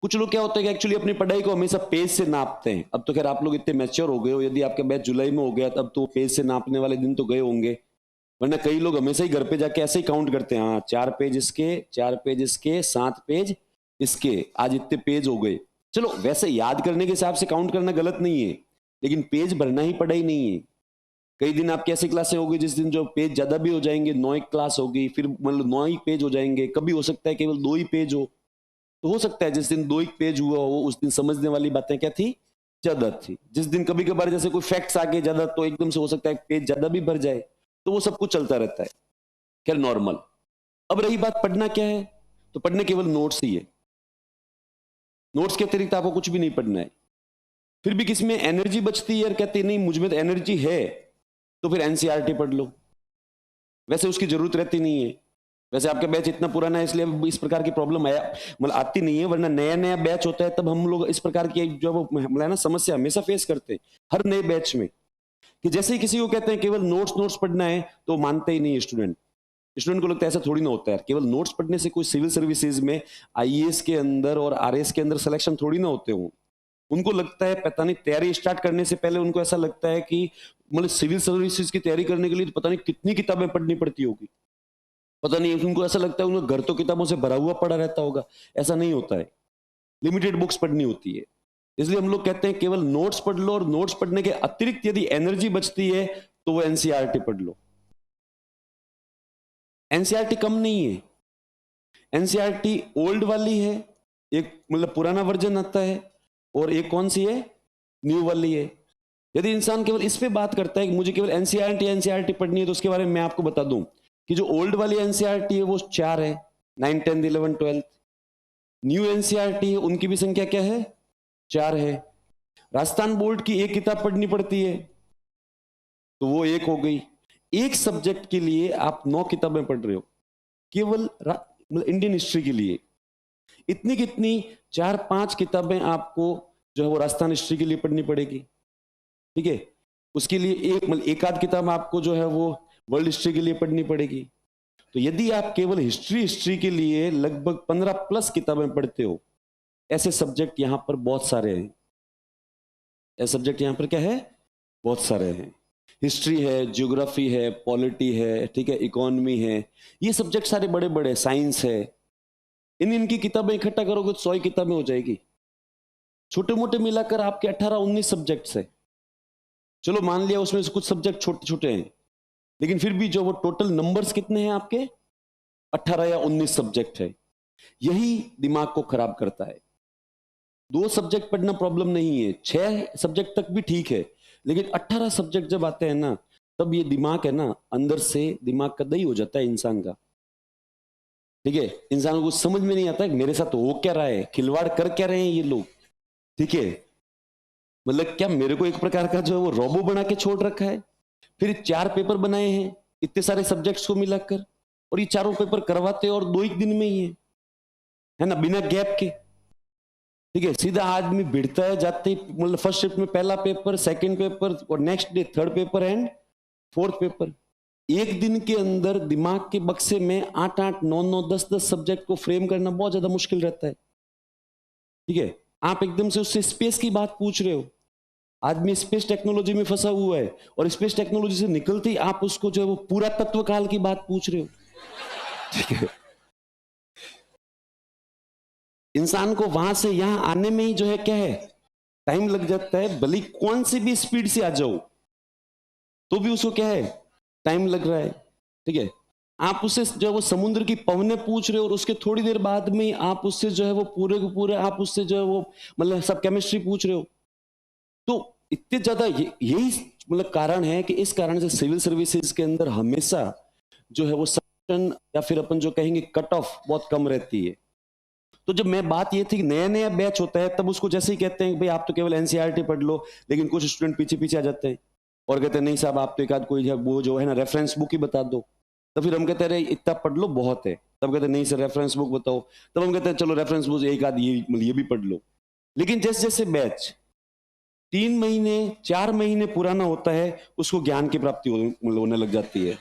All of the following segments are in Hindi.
कुछ लोग क्या होता है कि एक्चुअली अपनी पढ़ाई को हमेशा पेज से नापते हैं। अब तो खैर आप लोग इतने मैच्योर हो गए हो, यदि आपका बैच जुलाई में हो गया तब तो पेज से नापने वाले दिन तो गए होंगे, वरना कई लोग हमेशा ही घर पे जाके ऐसे ही काउंट करते हैं, हाँ 4 पेज इसके, 4 पेज इसके, 7 पेज इसके, आज इतने पेज हो गए। चलो वैसे याद करने के हिसाब से काउंट करना गलत नहीं है, लेकिन पेज भरना ही पढ़ाई नहीं है। कई दिन आपकी ऐसी क्लासें होगी जिस दिन जो पेज ज्यादा भी हो जाएंगे, 9 एक क्लास होगी, फिर मतलब 9 ही पेज हो जाएंगे, कभी हो सकता है केवल 2 ही पेज हो। तो हो सकता है जिस दिन 2 एक पेज हुआ हो उस दिन समझने वाली बातें क्या थी, ज्यादा थी। जिस दिन कभी कभार जैसे कोई फैक्ट्स आ गए ज्यादा तो एकदम से हो सकता है पेज ज्यादा भी भर जाए, तो वो सब कुछ चलता रहता है, खैर नॉर्मल। अब रही बात पढ़ना क्या है, तो पढ़ने केवल नोट्स ही है, नोट्स के अतिरिक्त आपको कुछ भी नहीं पढ़ना है। फिर भी किसमें एनर्जी बचती है, यार कहते नहीं मुझ में तो एनर्जी है, तो फिर एनसीईआरटी पढ़ लो। वैसे उसकी जरूरत रहती नहीं है, वैसे आपका बैच इतना पुराना है इसलिए इस प्रकार की प्रॉब्लम आया मतलब आती नहीं है, वरना नया नया बैच होता है तब हम लोग इस प्रकार की जो मतलब ना समस्या हमेशा फेस करते हैं हर नए बैच में, कि जैसे ही किसी को कहते हैं केवल नोट्स नोट्स पढ़ना है तो मानते ही नहीं स्टूडेंट। स्टूडेंट को लगता है ऐसा थोड़ी ना होता है, केवल नोट्स पढ़ने से कोई सिविल सर्विसेज में आईएएस के अंदर और आरएएस के अंदर सिलेक्शन थोड़ी ना होते हो। उनको लगता है पता नहीं, तैयारी स्टार्ट करने से पहले उनको ऐसा लगता है कि मतलब सिविल सर्विसेज की तैयारी करने के लिए तो पता नहीं कितनी किताबें पढ़नी पड़ती होगी, पता नहीं, उनको ऐसा लगता है उनका घर तो किताबों से भरा हुआ पड़ा रहता होगा। ऐसा नहीं होता है, लिमिटेड बुक्स पढ़नी होती है। इसलिए हम लोग कहते हैं केवल नोट्स पढ़ लो, और नोट्स पढ़ने के अतिरिक्त यदि एनर्जी बचती है तो वो एनसीईआरटी पढ़ लो। एनसीईआरटी कम नहीं है, एनसीईआरटी ओल्ड वाली है, एक मतलब पुराना वर्जन आता है, और एक कौन सी है, न्यू वाली है। यदि इंसान केवल इस पे बात करता है कि मुझे केवल एनसीईआरटी पढ़नी है, तो उसके बारे में मैं आपको बता दूं कि जो ओल्ड वाली एनसीईआरटी है वो 4 है, 9, 10, 11, 12। न्यू एनसीईआरटी है उनकी भी संख्या क्या है, 4 है। राजस्थान बोर्ड की एक किताब पढ़नी पड़ती है तो वो एक हो गई। एक सब्जेक्ट के लिए आप 9 किताबें पढ़ रहे हो, केवल मतलब इंडियन हिस्ट्री के लिए इतनी कितनी 4-5 किताबें आपको जो है वो राजस्थान हिस्ट्री के लिए पढ़नी पड़ेगी, ठीक है। उसके लिए एक मतलब एक आध किताब आपको जो है वो वर्ल्ड हिस्ट्री के लिए पढ़नी पड़ेगी। तो यदि आप केवल हिस्ट्री के लिए लगभग 15 प्लस किताबें पढ़ते हो, ऐसे सब्जेक्ट यहां पर बहुत सारे हैं, ऐसे सब्जेक्ट यहां पर क्या है, बहुत सारे हैं। हिस्ट्री है, ज्योग्राफी है, पॉलिटी है, ठीक है, इकोनॉमी है, ये सब्जेक्ट सारे बड़े बड़े, साइंस है। इनकी किताबें इकट्ठा करोगे तो 100 किताबें हो जाएगी। छोटे मोटे मिलाकर आपके 18-19 सब्जेक्ट्स है। चलो मान लिया उसमें से कुछ सब्जेक्ट छोटे छोटे हैं, लेकिन फिर भी जो वो टोटल नंबर्स कितने हैं आपके, 18 या 19 सब्जेक्ट है। यही दिमाग को खराब करता है। 2 सब्जेक्ट पढ़ना प्रॉब्लम नहीं है, 6 सब्जेक्ट तक भी ठीक है, लेकिन 18 सब्जेक्ट जब आते हैं ना, तब ये दिमाग है ना, अंदर से दिमाग का दही हो जाता है इंसान का, ठीक है। इंसान को समझ में नहीं आता है मेरे साथ हो क्या रहा है, खिलवाड़ कर क्या रहे हैं ये लोग, ठीक है। मतलब क्या मेरे को एक प्रकार का जो है वो रोबो बना के छोड़ रखा है। फिर 4 पेपर बनाए हैं इतने सारे सब्जेक्ट्स को मिलाकर, और ये चारों पेपर करवाते और 2 एक दिन में ही है ना, बिना गैप के, ठीक है। सीधा आदमी भिड़ता है जाते ही, मतलब फर्स्ट शिफ्ट में पहला पेपर, सेकंड पेपर, और next day third paper and fourth paper. एक दिन के अंदर दिमाग के बक्से में 8-8, 9-9, 10-10 सब्जेक्ट को फ्रेम करना बहुत ज्यादा मुश्किल रहता है, ठीक है। आप एकदम से उससे स्पेस की बात पूछ रहे हो, आदमी स्पेस टेक्नोलॉजी में फंसा हुआ है, और स्पेस टेक्नोलॉजी से निकलते ही आप उसको जो है वो पूरा तत्व काल की बात पूछ रहे हो, ठीक है। इंसान को वहां से यहां आने में ही जो है क्या है, टाइम लग जाता है। भले कौन सी भी स्पीड से आ जाओ तो भी उसको क्या है, टाइम लग रहा है, ठीक है। आप उससे जो है वो समुद्र की पवने पूछ रहे हो, और उसके थोड़ी देर बाद में आप उससे जो है वो पूरे को पूरे आप उससे जो है वो मतलब सब केमिस्ट्री पूछ रहे हो। तो इतने ज्यादा यही मतलब कारण है कि इस कारण से सिविल सर्विसेज के अंदर हमेशा जो है वो सिलेक्शन या फिर अपन जो कहेंगे कट ऑफ बहुत कम रहती है। तो जब मैं बात ये थी कि नया नया बैच होता है तब उसको जैसे ही कहते हैं भाई आप तो केवल एनसीईआरटी पढ़ लो, लेकिन कुछ स्टूडेंट पीछे पीछे आ जाते हैं और कहते हैं नहीं साहब आप तो एक आध कोई वो जो है ना रेफरेंस बुक ही बता दो। तो फिर हम कहते हैं इतना पढ़ लो बहुत है, तब कहते हैं नहीं सर रेफरेंस बुक बताओ, तब हम कहते हैं चलो रेफरेंस बुक एक आध ये भी पढ़ लो। लेकिन जैसे जैसे बैच 3 महीने 4 महीने पुराना होता है उसको ज्ञान की प्राप्ति मतलब होने लग जाती है।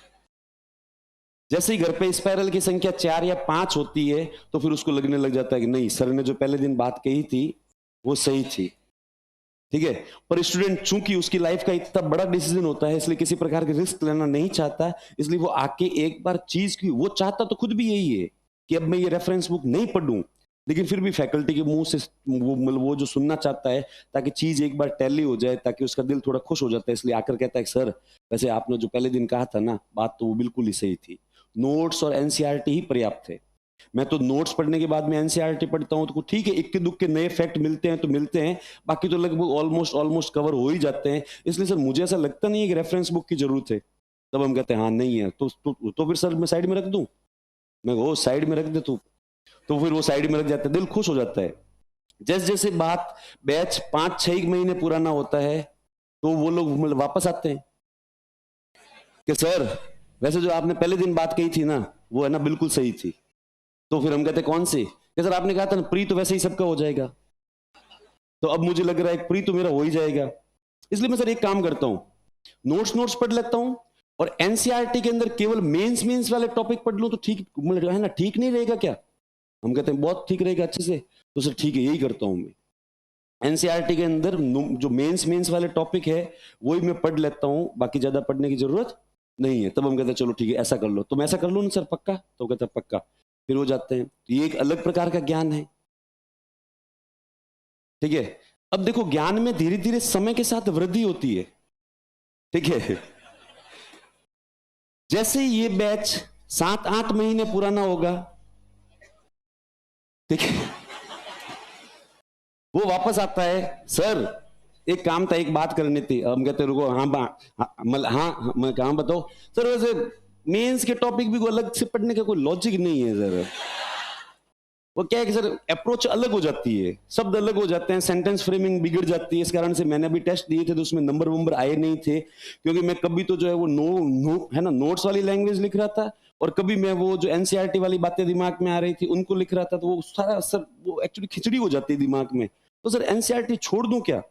जैसे ही घर पे स्पाइरल की संख्या 4 या 5 होती है तो फिर उसको लगने लग जाता है कि नहीं, सर ने जो पहले दिन बात कही थी वो सही थी। ठीक है, पर स्टूडेंट चूंकि उसकी लाइफ का इतना बड़ा डिसीजन होता है, इसलिए किसी प्रकार की रिस्क लेना नहीं चाहता, इसलिए वो आके एक बार चीज की, वो चाहता तो खुद भी यही है कि अब मैं ये रेफरेंस बुक नहीं पढ़ूं, लेकिन फिर भी फैकल्टी के मुंह से वो मतलब वो जो सुनना चाहता है ताकि चीज एक बार टैली हो जाए, ताकि उसका दिल थोड़ा खुश हो जाता है, इसलिए आकर कहता है सर वैसे आपने जो पहले दिन कहा था ना, बात तो वो बिल्कुल ही सही थी, नोट्स और एनसीईआरटी ही पर्याप्त थे। मैं तो नोट्स पढ़ने के बाद में एनसीईआरटी पढ़ता हूं तो ठीक है, इक्के दुक्के नए फैक्ट मिलते हैं तो मिलते हैं, बाकी तो लगभग ऑलमोस्ट कवर हो ही जाते हैं। इसलिए सर मुझे ऐसा लगता नहीं है कि रेफरेंस बुक की जरूरत है। तब हम कहते हैं हाँ नहीं है, तो फिर सर मैं साइड में रख दूं? मैं वो साइड में रख दे तू, तो फिर वो साइड में रख जाता है, दिल खुश हो जाता है। जैसे जैसे बात बैच 5-6 महीने पुराना होता है तो वो लोग मतलब वापस आते हैं कि सर वैसे जो आपने पहले दिन बात कही थी ना, वो है ना बिल्कुल सही थी। तो फिर हम कहते कौन सी? कि सर आपने कहा था ना प्री तो वैसे ही सबका हो जाएगा, तो अब मुझे लग रहा है प्री तो मेरा हो ही जाएगा। इसलिए मैं सर एक काम करता हूं, नोट्स पढ़ लेता हूं और एनसीईआरटी के अंदर केवल मेंस वाले टॉपिक पढ़ लूं तो ठीक मतलब है ना, ठीक नहीं रहेगा क्या? हम कहते हैं बहुत ठीक रहेगा अच्छे से। तो सर ठीक है, यही करता हूं मैं, एनसीईआरटी के अंदर जो मेंस वाले टॉपिक है वही मैं पढ़ लेता हूं, बाकी ज्यादा पढ़ने की जरूरत नहीं है। तब हम कहते हैं चलो ठीक है ऐसा कर लो, तो मैं ऐसा कर लूं ना सर पक्का? तो कहता है पक्का, फिर हो जाते हैं। तो ये एक अलग प्रकार का ज्ञान है। ठीक है, अब देखो ज्ञान में धीरे धीरे समय के साथ वृद्धि होती है। ठीक है, जैसे ये बैच 7-8 महीने पुराना होगा, ठीक है, वो वापस आता है, सर एक काम था, एक बात करनी थी। हम कहते रुको, हाँ मैं कहा बताओ सर, वैसे मेंस के टॉपिक भी को अलग से पढ़ने का कोई लॉजिक नहीं है सर। वो क्या है कि सर अप्रोच अलग हो जाती है, शब्द अलग हो जाते हैं, सेंटेंस फ्रेमिंग बिगड़ जाती है। इस कारण से मैंने अभी टेस्ट दिए थे तो उसमें नंबर आए नहीं थे, क्योंकि मैं कभी तो जो है वो है ना नोट्स वाली लैंग्वेज लिख रहा था, और कभी मैं वो जो एनसीईआरटी वाली बातें दिमाग में आ रही थी उनको लिख रहा था, तो वो सारा सर वो एक्चुअली खिचड़ी हो जाती है दिमाग में। तो सर एनसीईआरटी छोड़ दूं क्या?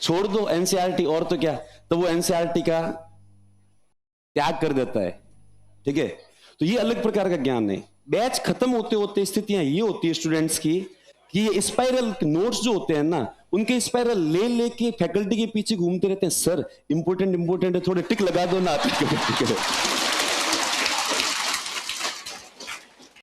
छोड़ दो एनसीईआरटी, और तो क्या, तो वो एनसीईआरटी का त्याग कर देता है। ठीक है, तो ये अलग प्रकार का ज्ञान है। बैच खत्म होते होते स्थितियां ये होती है स्टूडेंट्स की कि ये स्पाइरल नोट्स जो होते हैं ना, उनके स्पाइरल ले लेके फैकल्टी के पीछे घूमते रहते हैं, सर इंपोर्टेंट है, थोड़े टिक लगा दो ना।